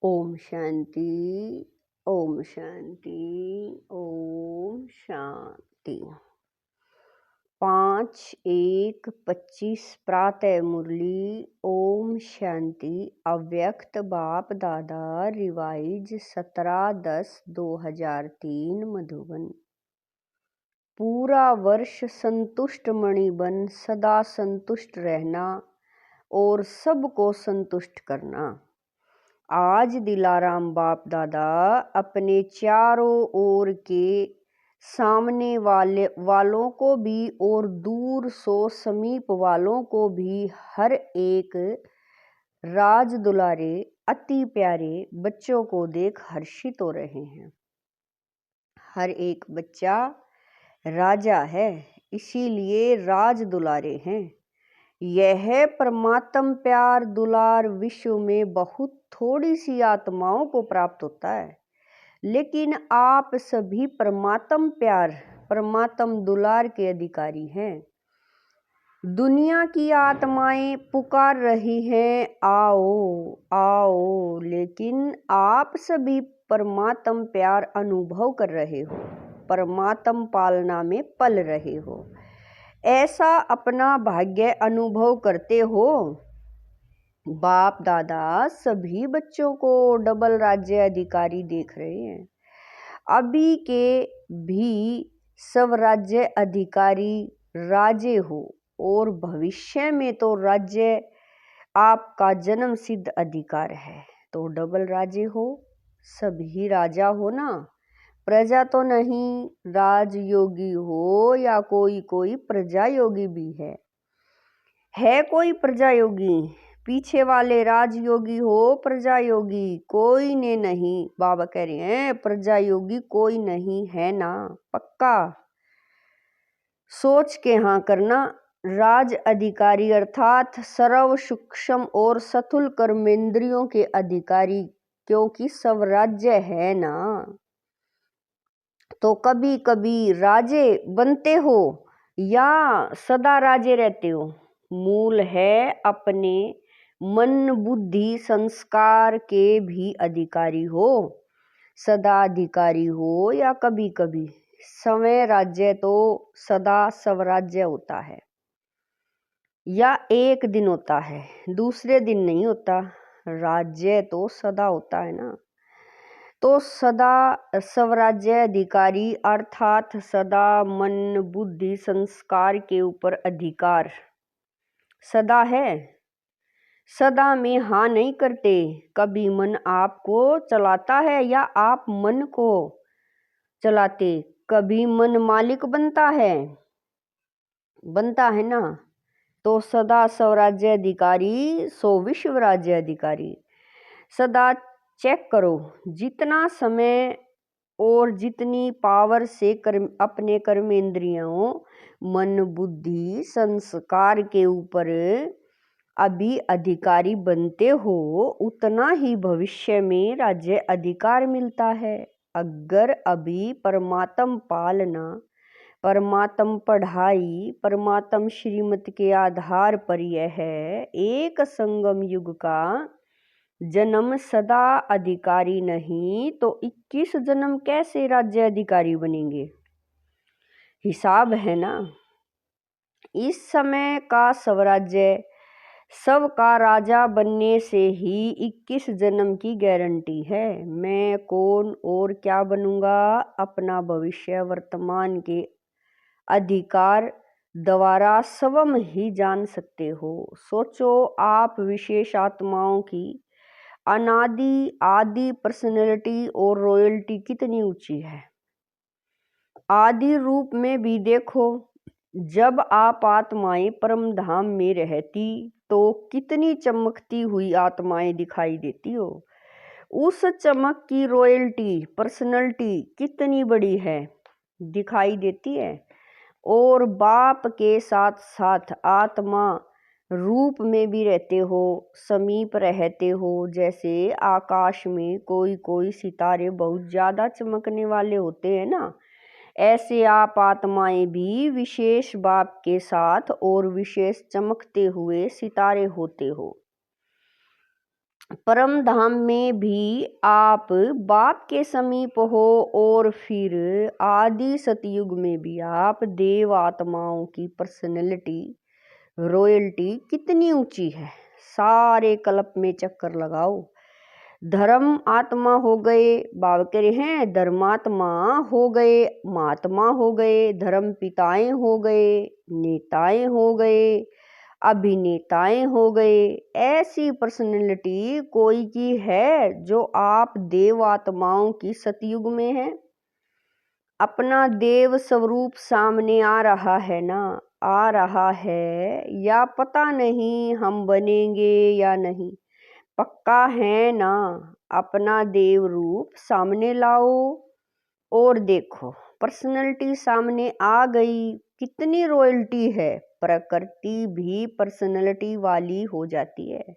ओम शांति। ओम शांति। ओम शांति। 5-1-25 प्रातः मुरली। ओम शांति। अव्यक्त बाप दादा रिवाइज 17-10-2003 मधुबन। पूरा वर्ष संतुष्ट मणि बन सदा संतुष्ट रहना और सबको संतुष्ट करना। आज दिलाराम बाप दादा अपने चारों ओर के सामने वालों को भी और दूर सो समीप वालों को भी हर एक राज दुलारे अति प्यारे बच्चों को देख हर्षित हो रहे हैं। हर एक बच्चा राजा है, इसीलिए राज दुलारे हैं। यह परमात्म प्यार दुलार विश्व में बहुत थोड़ी सी आत्माओं को प्राप्त होता है, लेकिन आप सभी परमात्म प्यार परमात्म दुलार के अधिकारी हैं। दुनिया की आत्माएं पुकार रही हैं, आओ आओ, लेकिन आप सभी परमात्म प्यार अनुभव कर रहे हो, परमात्म पालना में पल रहे हो। ऐसा अपना भाग्य अनुभव करते हो। बाप दादा सभी बच्चों को डबल राज्य अधिकारी देख रहे हैं। अभी के भी सब राज्य अधिकारी राजे हो और भविष्य में तो राज्य आपका जन्म सिद्ध अधिकार है, तो डबल राजे हो, सभी राजा हो ना। प्रजा तो नहीं, राजयोगी हो या कोई प्रजा योगी भी है कोई प्रजा योगी। पीछे वाले राजयोगी हो, प्रजा योगी कोई ने नहीं। बाबा कह रहे हैं प्रजा योगी कोई नहीं है ना, पक्का सोच के हाँ करना। राज अधिकारी अर्थात सर्व सूक्ष्म और स्थूल कर्मेंद्रियों के अधिकारी, क्योंकि सब राज्य है ना। तो कभी कभी राजे बनते हो या सदा राजे रहते हो। मूल है अपने मन बुद्धि संस्कार के भी अधिकारी हो, सदा अधिकारी हो या कभी कभी। समय राज्य तो सदा स्वराज्य होता है, या एक दिन होता है, दूसरे दिन नहीं होता। राज्य तो सदा होता है ना। तो सदा स्वराज्य अधिकारी अर्थात सदा मन बुद्धि संस्कार के ऊपर अधिकार सदा है। सदा में हाँ नहीं करते। कभी मन आपको चलाता है या आप मन को चलाते। कभी मन मालिक बनता है ना। तो सदा स्वराज्य अधिकारी सो विश्व राज्य अधिकारी। सदा चेक करो, जितना समय और जितनी पावर से अपने कर्मेंद्रियों मन बुद्धि संस्कार के ऊपर अभी अधिकारी बनते हो, उतना ही भविष्य में राज्य अधिकार मिलता है। अगर अभी परमात्म पालना, परमात्म पढ़ाई, परमात्म श्रीमत के आधार पर यह है एक संगम युग का जन्म सदा अधिकारी नहीं, तो 21 जन्म कैसे राज्य अधिकारी बनेंगे? हिसाब है ना। इस समय का स्वराज्य सबका राजा बनने से ही 21 जन्म की गारंटी है। मैं कौन और क्या बनूंगा, अपना भविष्य वर्तमान के अधिकार द्वारा स्वयं ही जान सकते हो। सोचो, आप विशेष आत्माओं की अनादि आदि पर्सनैलिटी और रॉयल्टी कितनी ऊंची है। आदि रूप में भी देखो, जब आप आत्माएं परम धाम में रहती तो कितनी चमकती हुई आत्माएं दिखाई देती हो। उस चमक की रॉयल्टी पर्सनैलिटी कितनी बड़ी है, दिखाई देती है। और बाप के साथ साथ आत्मा रूप में भी रहते हो, समीप रहते हो। जैसे आकाश में कोई सितारे बहुत ज़्यादा चमकने वाले होते हैं ना, ऐसे आप आत्माएं भी विशेष बाप के साथ और विशेष चमकते हुए सितारे होते हो। परम धाम में भी आप बाप के समीप हो और फिर आदि सतयुग में भी आप देव आत्माओं की पर्सनैलिटी रॉयल्टी कितनी ऊंची है। सारे कल्प में चक्कर लगाओ। धर्म आत्मा हो गए, बाबा कह रहे हैं धर्मात्मा हो गए, महात्मा हो गए, धर्म पिताएं हो गए, नेताएं हो गए, अभिनेताएं हो गए। ऐसी पर्सनैलिटी कोई की है जो आप देव आत्माओं की सतयुग में है? अपना देव स्वरूप सामने आ रहा है ना, आ रहा है या पता नहीं हम बनेंगे या नहीं, पक्का है ना? अपना देव रूप सामने लाओ और देखो पर्सनैलिटी सामने आ गई। कितनी रॉयल्टी है, प्रकृति भी पर्सनैलिटी वाली हो जाती है।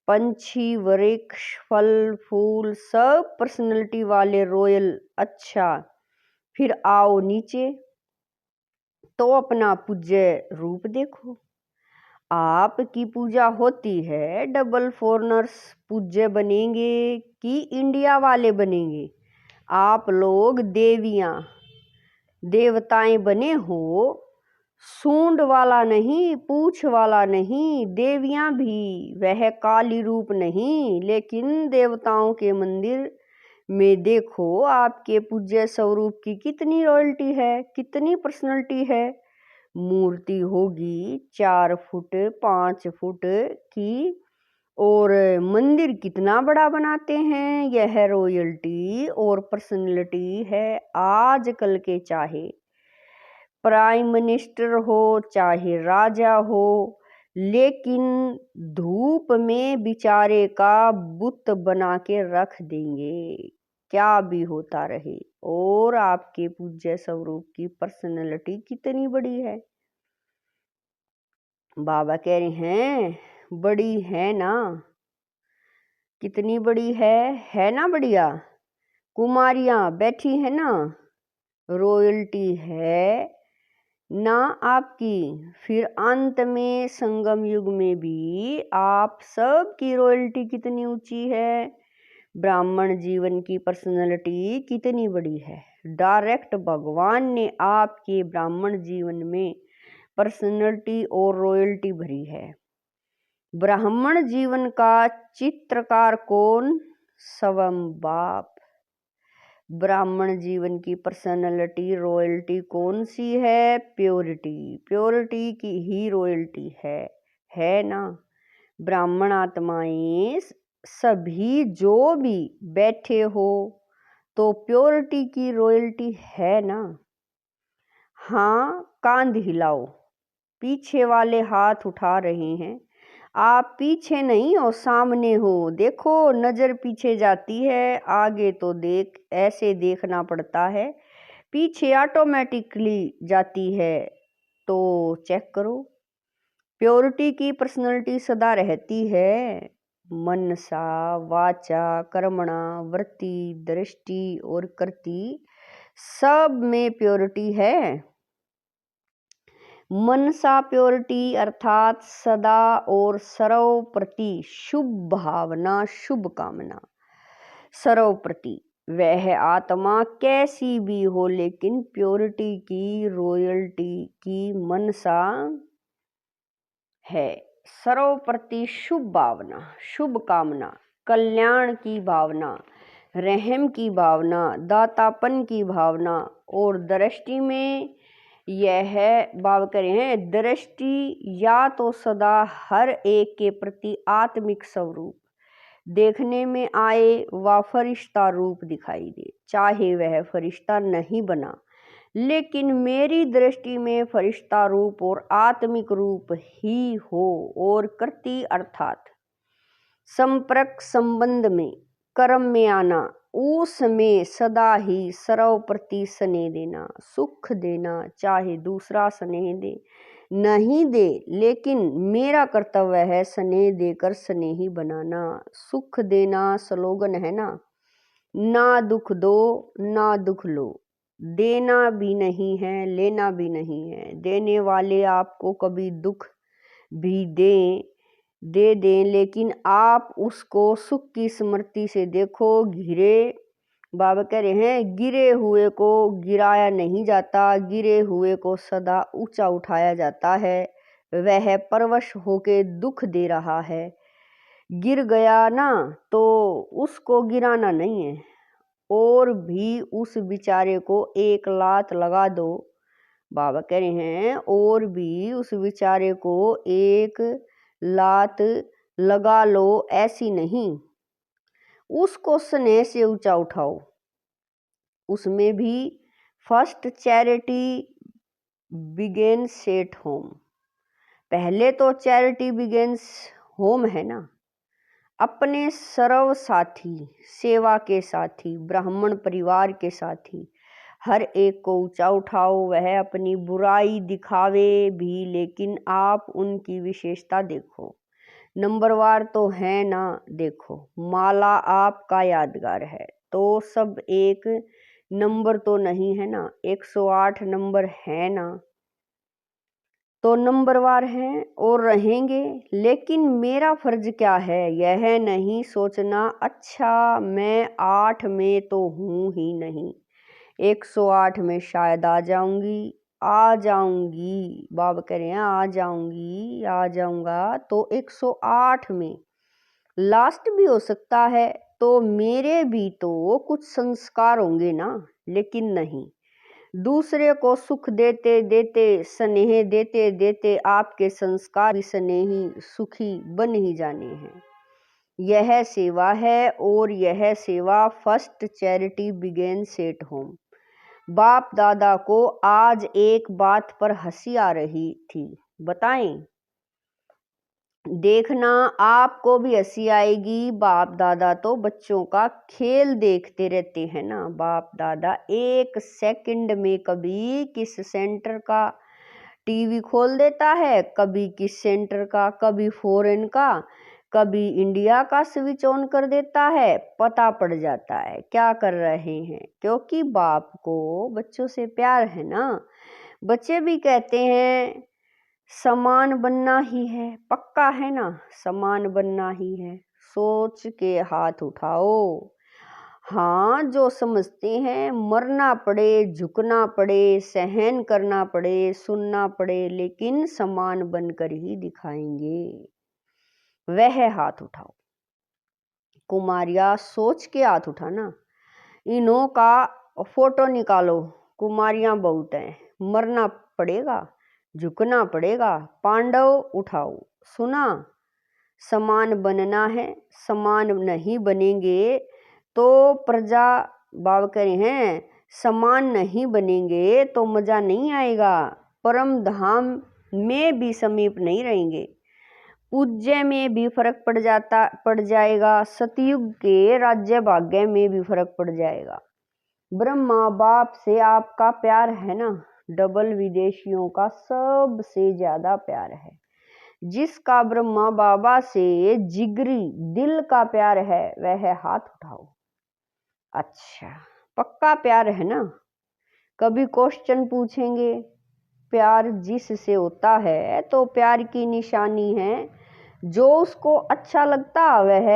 पंछी, वृक्ष, फल फूल सब पर्सनैलिटी वाले रॉयल। अच्छा फिर आओ नीचे तो अपना पूज्य रूप देखो। आपकी पूजा होती है, डबल फॉरनर्स पूज्य बनेंगे कि इंडिया वाले बनेंगे? आप लोग देवियां देवताएं बने हो, सूंड वाला नहीं, पूछ वाला नहीं। देवियां भी वह काली रूप नहीं, लेकिन देवताओं के मंदिर में देखो आपके पूज्य स्वरूप की कितनी रॉयल्टी है, कितनी पर्सनैलिटी है। मूर्ति होगी 4 फुट 5 फुट की, और मंदिर कितना बड़ा बनाते हैं। यह रॉयल्टी और पर्सनैलिटी है। आजकल के चाहे प्राइम मिनिस्टर हो चाहे राजा हो, लेकिन धूप में बेचारे का बुत बना के रख देंगे, क्या भी होता रहे। और आपके पूज्य स्वरूप की पर्सनैलिटी कितनी बड़ी है। बाबा कह रहे हैं बड़ी है ना। कितनी बड़ी है ना? बढ़िया कुमारियां बैठी है ना, रॉयल्टी है ना आपकी। फिर अंत में संगम युग में भी आप सब की रॉयल्टी कितनी ऊंची है। ब्राह्मण जीवन की पर्सनैलिटी कितनी बड़ी है। डायरेक्ट भगवान ने आपके ब्राह्मण जीवन में पर्सनैलिटी और रॉयल्टी भरी है। ब्राह्मण जीवन का चित्रकार कौन? स्वयं बाप। ब्राह्मण जीवन की पर्सनैलिटी रॉयल्टी कौन सी है? प्योरिटी। प्योरिटी की ही रॉयल्टी है ना? ब्राह्मण आत्माएं सभी जो भी बैठे हो तो प्योरिटी की रॉयल्टी है ना? हाँ कांध हिलाओ। पीछे वाले हाथ उठा रहे हैं। आप पीछे नहीं हो, सामने हो। देखो नजर पीछे जाती है, आगे तो देख ऐसे देखना पड़ता है, पीछे ऑटोमेटिकली जाती है। तो चेक करो प्योरिटी की पर्सनैलिटी सदा रहती है। मनसा वाचा कर्मणा वृत्ति दृष्टि और कृति सब में प्योरिटी है। मनसा प्योरिटी अर्थात सदा और सर्व प्रति शुभ भावना, शुभ कामना। सर्व प्रति वह आत्मा कैसी भी हो, लेकिन प्योरिटी की रॉयल्टी की मनसा है। सर्व प्रति शुभ भावना, शुभ कामना, कल्याण की भावना, रहम की भावना, दातापन की भावना। और दृष्टि में यह बाब करे हैं दृष्टि या तो सदा हर एक के प्रति आत्मिक स्वरूप देखने में आए व फरिश्ता रूप दिखाई दे, चाहे वह फरिश्ता नहीं बना, लेकिन मेरी दृष्टि में फरिश्ता रूप और आत्मिक रूप ही हो। और कृति अर्थात संपर्क संबंध में कर्म में आना, उसमें सदा ही सर्व प्रति स्नेह देना, सुख देना, चाहे दूसरा स्नेह दे नहीं दे, लेकिन मेरा कर्तव्य है स्नेह देकर स्नेही बनाना। सुख देना स्लोगन है ना, ना दुख दो ना दुख लो। देना भी नहीं है, लेना भी नहीं है। देने वाले आपको कभी दुख भी दें दे दें, लेकिन आप उसको सुख की स्मृति से देखो। बाबा कह रहे हैं, गिरे हुए को गिराया नहीं जाता, गिरे हुए को सदा ऊंचा उठाया जाता है। वह परवश होके दुख दे रहा है, गिर गया ना तो उसको गिराना नहीं है, और भी उस बेचारे को एक लात लगा दो। बाबा कह रहे हैं, और भी उस बेचारे को एक लात लगा लो, ऐसी नहीं, उसको स्नेह से ऊंचा उठाओ। उसमें भी first charity begins at home. पहले तो चैरिटी बिगेन्स होम है ना। अपने सर्व साथी, सेवा के साथी, ब्राह्मण परिवार के साथी, हर एक को ऊंचा उठाओ। वह अपनी बुराई दिखावे भी, लेकिन आप उनकी विशेषता देखो। नंबरवार तो है ना, देखो माला आपका यादगार है, तो सब एक नंबर तो नहीं है ना, 108 नंबर है ना, तो नंबरवार हैं और रहेंगे। लेकिन मेरा फर्ज क्या है, यह नहीं सोचना अच्छा मैं 8 में तो हूँ ही नहीं, 108 में शायद आ जाऊंगी, बाबा कह रहे हैं आ जाऊंगा तो 108 में लास्ट भी हो सकता है, तो मेरे भी तो कुछ संस्कार होंगे ना। लेकिन नहीं, दूसरे को सुख देते देते, स्नेह देते देते आपके संस्कार भी स्नेही सुखी बन ही जाने हैं। यह सेवा है, और यह सेवा first charity begins at home. बाप दादा को आज एक बात पर हंसी आ रही थी, बताएं? देखना आपको भी हंसी आएगी। बाप दादा तो बच्चों का खेल देखते रहते हैं ना। बाप दादा एक सेकंड में कभी किस सेंटर का टीवी खोल देता है, कभी किस सेंटर का, कभी फॉरेन का, कभी इंडिया का स्विच ऑन कर देता है, पता पड़ जाता है क्या कर रहे हैं, क्योंकि बाप को बच्चों से प्यार है ना। बच्चे भी कहते हैं समान बनना ही है, पक्का है ना, समान बनना ही है। सोच के हाथ उठाओ। हाँ, जो समझते हैं मरना पड़े, झुकना पड़े, सहन करना पड़े, सुनना पड़े, लेकिन समान बनकर ही दिखाएंगे, वह हाथ उठाओ। कुमारिया सोच के हाथ उठाना। इन्हों का फोटो निकालो, कुमारियां बहुत हैं, मरना पड़ेगा, झुकना पड़ेगा। पांडव उठाओ, सुना, समान बनना है, समान नहीं बनेंगे तो प्रजा, बाबा कह रहे हैं समान नहीं बनेंगे तो मजा नहीं आएगा, परम धाम में भी समीप नहीं रहेंगे, पूज्य में भी फर्क पड़ जाएगा, सतयुग के राज्य भाग्य में भी फर्क पड़ जाएगा। ब्रह्मा बाप से आपका प्यार है ना, डबल विदेशियों का सबसे ज्यादा प्यार है। जिसका ब्रह्मा बाबा से जिगरी दिल का प्यार है, वह हाथ उठाओ। अच्छा, पक्का प्यार है ना। कभी क्वेश्चन पूछेंगे, प्यार जिससे होता है तो प्यार की निशानी है, जो उसको अच्छा लगता वह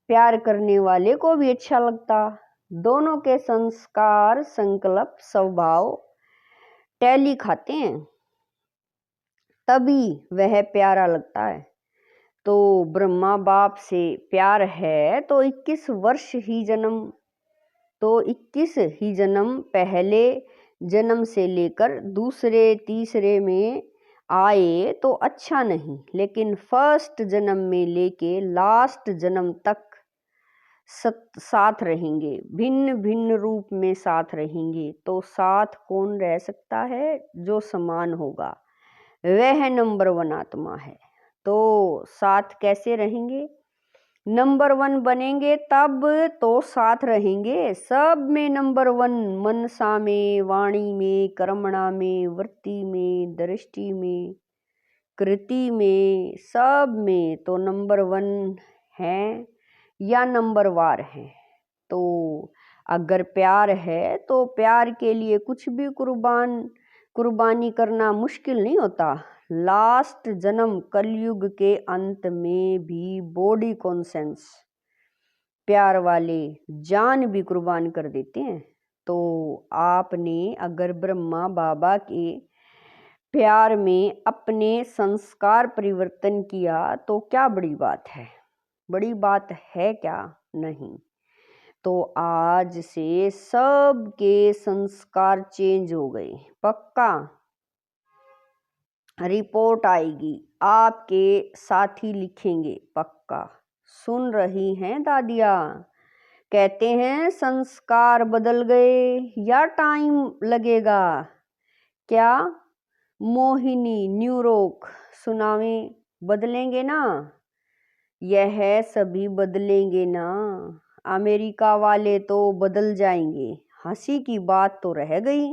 प्यार करने वाले को भी अच्छा लगता। दोनों के संस्कार, संकल्प, स्वभाव टैली खाते हैं, तभी वह प्यारा लगता है। तो ब्रह्मा बाप से प्यार है तो 21 वर्ष ही जन्म, तो 21 ही जन्म पहले जन्म से लेकर दूसरे तीसरे में आए तो अच्छा नहीं, लेकिन फर्स्ट जन्म में लेके लास्ट जन्म तक साथ रहेंगे, भिन्न भिन्न रूप में साथ रहेंगे। तो साथ कौन रह सकता है, जो समान होगा, वह नंबर 1 आत्मा है। तो साथ कैसे रहेंगे, नंबर 1 बनेंगे तब तो साथ रहेंगे, सब में नंबर 1, मनसा में, वाणी में, कर्मणा में, वृत्ति में, दृष्टि में, कृति में, सब में तो नंबर 1 है या नंबर वार है। तो अगर प्यार है तो प्यार के लिए कुछ भी कुर्बानी करना मुश्किल नहीं होता, लास्ट जन्म कलयुग के अंत में भी बॉडी कॉन्सेंस प्यार वाले जान भी कुर्बान कर देते हैं। तो आपने अगर ब्रह्मा बाबा के प्यार में अपने संस्कार परिवर्तन किया तो क्या बड़ी बात है? बड़ी बात है क्या? नहीं। तो आज से सबके संस्कार चेंज हो गए, पक्का रिपोर्ट आएगी, आपके साथी लिखेंगे, पक्का। सुन रही हैं दादिया? कहते हैं संस्कार बदल गए या टाइम लगेगा? क्या मोहिनी न्यूरोक सुनावें, बदलेंगे ना? यह सभी बदलेंगे ना? अमेरिका वाले तो बदल जाएंगे। हंसी की बात तो रह गई।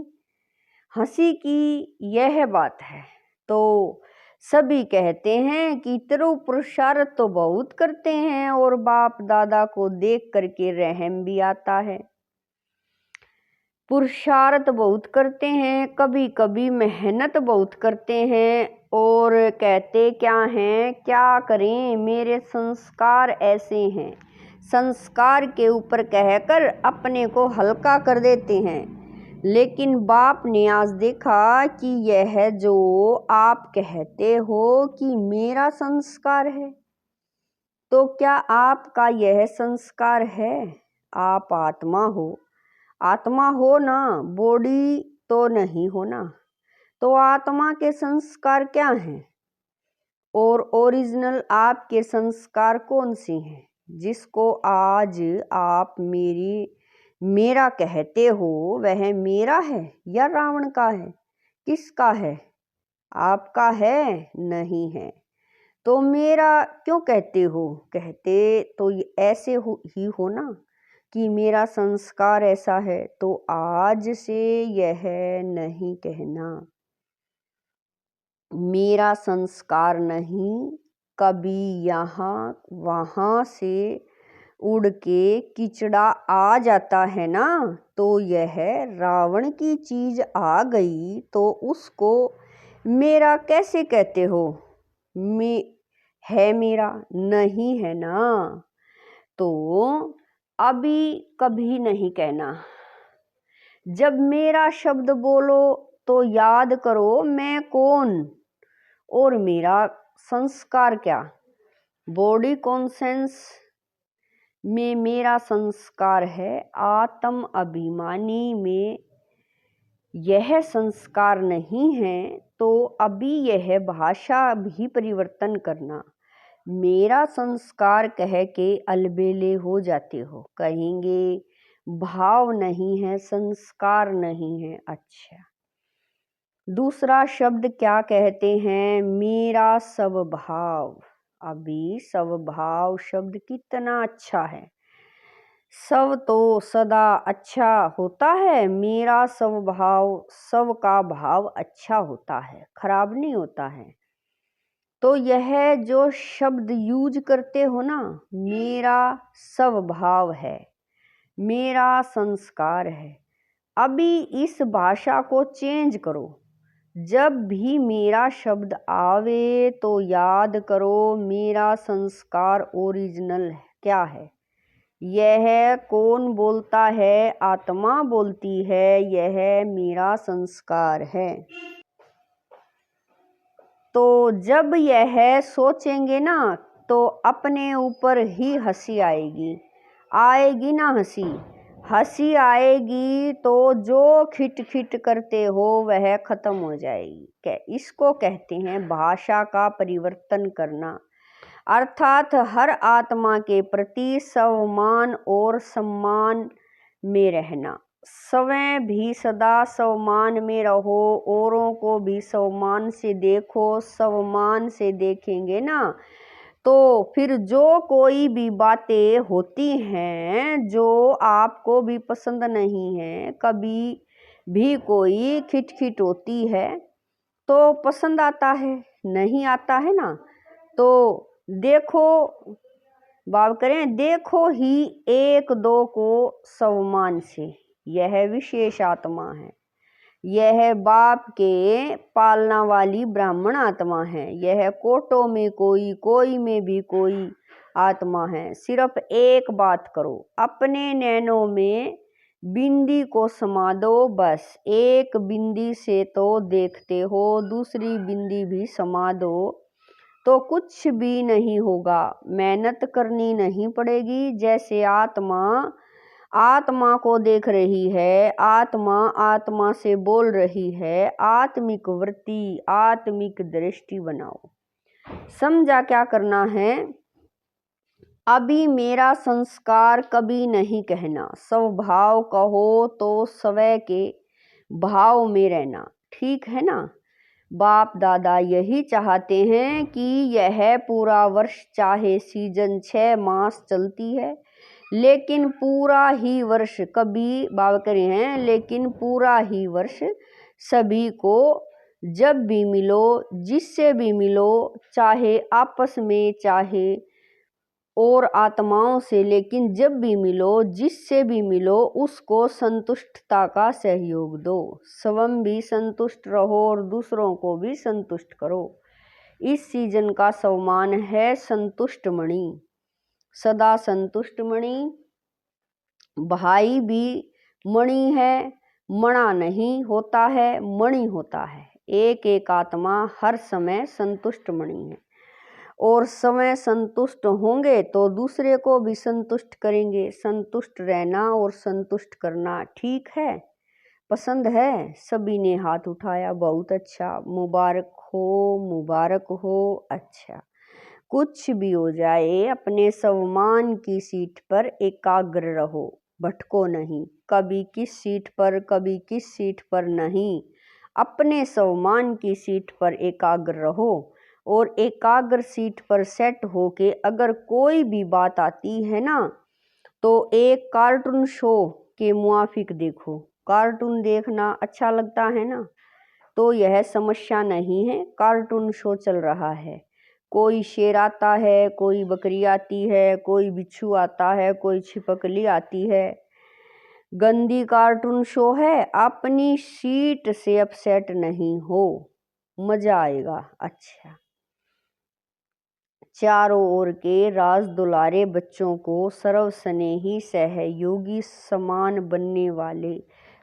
हंसी की यह बात है तो सभी कहते हैं कि तेरो पुरुषार्थ तो बहुत करते हैं और बाप दादा को देख करके रहम भी आता है। पुरुषार्थ बहुत करते हैं, कभी कभी मेहनत बहुत करते हैं और कहते क्या हैं, क्या करें मेरे संस्कार ऐसे हैं। संस्कार के ऊपर कहकर अपने को हल्का कर देते हैं। लेकिन बाप ने आज देखा कि यह जो आप कहते हो कि मेरा संस्कार है, तो क्या आपका यह संस्कार है? आप आत्मा हो, आत्मा हो ना, बॉडी तो नहीं हो ना। तो आत्मा के संस्कार क्या हैं और ओरिजिनल आपके संस्कार कौन से हैं जिसको आज आप मेरा कहते हो? वह मेरा है या रावण का है? किसका है? आपका है? नहीं है। तो मेरा क्यों कहते हो? कहते तो ऐसे ही हो ना कि मेरा संस्कार ऐसा है। तो आज से यह नहीं कहना मेरा संस्कार नहीं, कभी यहाँ वहाँ से उड़ के किचड़ा आ जाता है ना, तो यह रावण की चीज आ गई तो उसको मेरा कैसे कहते हो? है मेरा नहीं है ना। तो अभी कभी नहीं कहना। जब मेरा शब्द बोलो तो याद करो मैं कौन और मेरा संस्कार क्या। बॉडी कॉन्सेंस में मेरा संस्कार है, आत्म अभिमानी में यह संस्कार नहीं है। तो अभी यह भाषा भी परिवर्तन करना। मेरा संस्कार कह के अलबेले हो जाते हो, कहेंगे भाव नहीं है, संस्कार नहीं है। अच्छा, दूसरा शब्द क्या कहते हैं? मेरा स्वभाव। अभी स्वभाव शब्द कितना अच्छा है। सब तो सदा अच्छा होता है, मेरा स्वभाव, सब का भाव अच्छा होता है, खराब नहीं होता है। तो यह जो शब्द यूज करते हो ना, मेरा स्वभाव है, मेरा संस्कार है, अभी इस भाषा को चेंज करो। जब भी मेरा शब्द आवे तो याद करो मेरा संस्कार ओरिजिनल क्या है। यह कौन बोलता है? आत्मा बोलती है, यह मेरा संस्कार है। तो जब यह सोचेंगे ना तो अपने ऊपर ही हंसी आएगी, आएगी ना हंसी? हंसी आएगी तो जो खिट खिट करते हो वह खत्म हो जाएगी। इसको कहते हैं भाषा का परिवर्तन करना, अर्थात हर आत्मा के प्रति सम्मान और सम्मान में रहना। स्वयं भी सदा सम्मान में रहो, औरों को भी सम्मान से देखो। सम्मान से देखेंगे ना तो फिर जो कोई भी बातें होती हैं जो आपको भी पसंद नहीं है, कभी भी कोई खिटखिट होती है तो पसंद आता है, नहीं आता है ना। तो देखो, बात करें, देखो ही एक दो को सम्मान से, यह विशेष आत्मा है। यह बाप के पालना वाली ब्राह्मण आत्मा है। यह कोटों में कोई, कोई में भी कोई आत्मा है। सिर्फ एक बात करो, अपने नैनों में बिंदी को समा दो। बस एक बिंदी से तो देखते हो, दूसरी बिंदी भी समा दो तो कुछ भी नहीं होगा। मेहनत करनी नहीं पड़ेगी। जैसे आत्मा आत्मा को देख रही है, आत्मा आत्मा से बोल रही है। आत्मिक वृत्ति, आत्मिक दृष्टि बनाओ। समझा क्या करना है? अभी मेरा संस्कार कभी नहीं कहना। स्वभाव कहो तो स्वय के भाव में रहना। ठीक है ना? बाप दादा यही चाहते हैं कि यह पूरा वर्ष, चाहे सीजन 6 मास चलती है, लेकिन पूरा ही वर्ष, कभी बाबा करे हैं, लेकिन पूरा ही वर्ष सभी को जब भी मिलो, जिससे भी मिलो, चाहे आपस में चाहे और आत्माओं से, लेकिन जब भी मिलो, जिससे भी मिलो, उसको संतुष्टता का सहयोग दो। स्वयं भी संतुष्ट रहो और दूसरों को भी संतुष्ट करो। इस सीजन का सम्मान है संतुष्ट मणि, सदा संतुष्ट मणि। भाई भी मणि है, मणा नहीं होता है, मणि होता है। एक एक आत्मा हर समय संतुष्ट मणि है और समय संतुष्ट होंगे तो दूसरे को भी संतुष्ट करेंगे। संतुष्ट रहना और संतुष्ट करना ठीक है? पसंद है? सभी ने हाथ उठाया। बहुत अच्छा, मुबारक हो, मुबारक हो। अच्छा, कुछ भी हो जाए, अपने सम्मान की सीट पर एकाग्र रहो, भटको नहीं। कभी किस सीट पर, कभी किस सीट पर नहीं, अपने सम्मान की सीट पर एकाग्र रहो। और एकाग्र सीट पर सेट होके अगर कोई भी बात आती है ना, तो एक कार्टून शो के मुआफिक देखो। कार्टून देखना अच्छा लगता है ना, तो यह समस्या नहीं है। कार्टून शो चल रहा है, कोई शेर आता है, कोई बकरी आती है, कोई बिच्छू आता है, कोई छिपकली आती है। गंदी कार्टून शो है। अपनी सीट से अपसेट नहीं हो, मजा आएगा। अच्छा, चारों ओर के राज दुलारे बच्चों को सर्व स्नेही सहयोगी समान बनने वाले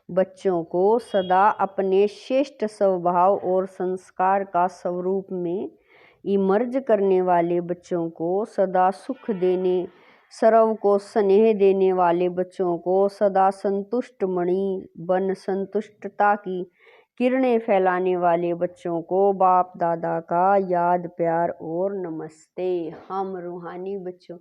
बच्चों को सदा अपने श्रेष्ठ स्वभाव और संस्कार का स्वरूप में इमर्ज करने वाले बच्चों को सदा सुख देने, सर्व को स्नेह देने वाले बच्चों को सदा संतुष्ट मणि बन संतुष्टता की किरणें फैलाने वाले बच्चों को बाप दादा का याद, प्यार और नमस्ते। हम रूहानी बच्चों,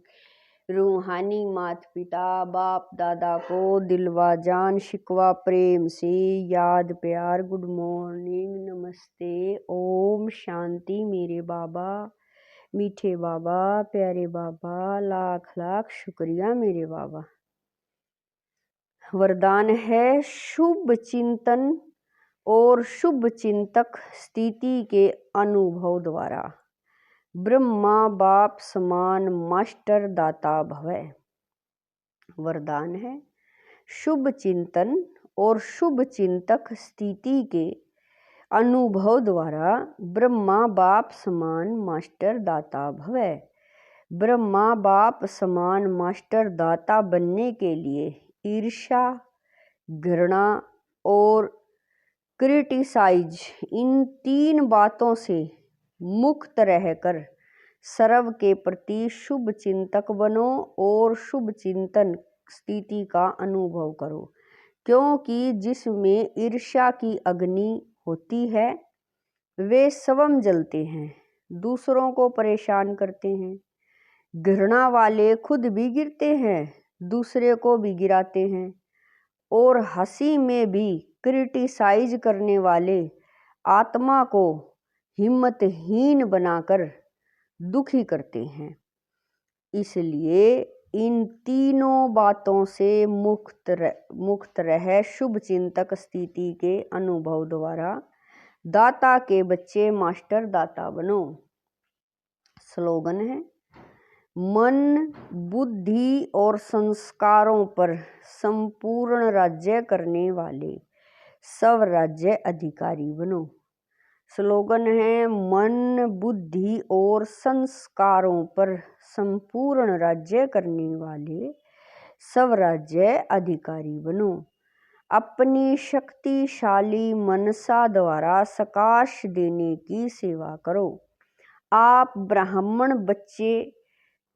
रूहानी माता पिता बाप दादा को दिलवा जान शिकवा प्रेम से याद, प्यार, गुड मॉर्निंग, नमस्ते, ओम शांति। मेरे बाबा, मीठे बाबा, प्यारे बाबा, लाख लाख शुक्रिया मेरे बाबा। वरदान है शुभ चिंतन और शुभ चिंतक स्थिति के अनुभव द्वारा ब्रह्मा बाप समान मास्टर दाता भवै। वरदान है शुभ चिंतन और शुभ चिंतक स्थिति के अनुभव द्वारा ब्रह्मा बाप समान मास्टर दाता भवै। ब्रह्मा बाप समान मास्टर दाता बनने के लिए ईर्ष्या, घृणा और क्रिटिसाइज, इन 3 बातों से मुक्त रहकर सर्व के प्रति शुभ चिंतक बनो और शुभ चिंतन स्थिति का अनुभव करो। क्योंकि जिसमें ईर्ष्या की अग्नि होती है वे स्वयं जलते हैं, दूसरों को परेशान करते हैं। घृणा वाले खुद भी गिरते हैं, दूसरे को भी गिराते हैं। और हंसी में भी क्रिटिसाइज करने वाले आत्मा को हिम्मतहीन बनाकर दुखी करते हैं। इसलिए इन तीनों बातों से मुक्त रह शुभ चिंतक स्थिति के अनुभव द्वारा दाता के बच्चे मास्टर दाता बनो। स्लोगन है मन, बुद्धि और संस्कारों पर संपूर्ण राज्य करने वाले सब राज्य अधिकारी बनो। स्लोगन है, मन, बुद्धि और संस्कारों पर संपूर्ण राज्य करने वाले सब राज्य अधिकारी बनो। अपनी शक्तिशाली मनसा द्वारा सकाश देने की सेवा करो। आप ब्राह्मण बच्चे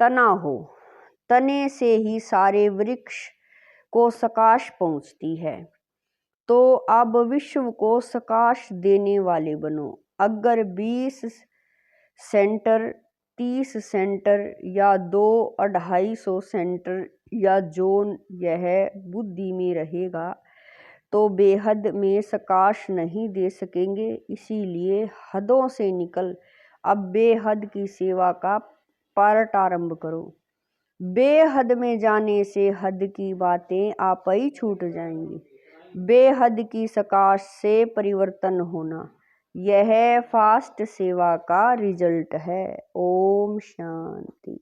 तना हो, तने से ही सारे वृक्ष को सकाश पहुंचती है, तो अब विश्व को सकाश देने वाले बनो। अगर 20 सेंटर, 30 सेंटर या 200-250 सेंटर या जोन यह बुद्धि में रहेगा तो बेहद में सकाश नहीं दे सकेंगे। इसीलिए हदों से निकल अब बेहद की सेवा का पार्ट आरंभ करो। बेहद में जाने से हद की बातें आप ही छूट जाएंगी। बेहद की सकाश से परिवर्तन होना, यह फास्ट सेवा का रिजल्ट है। ओम शांति।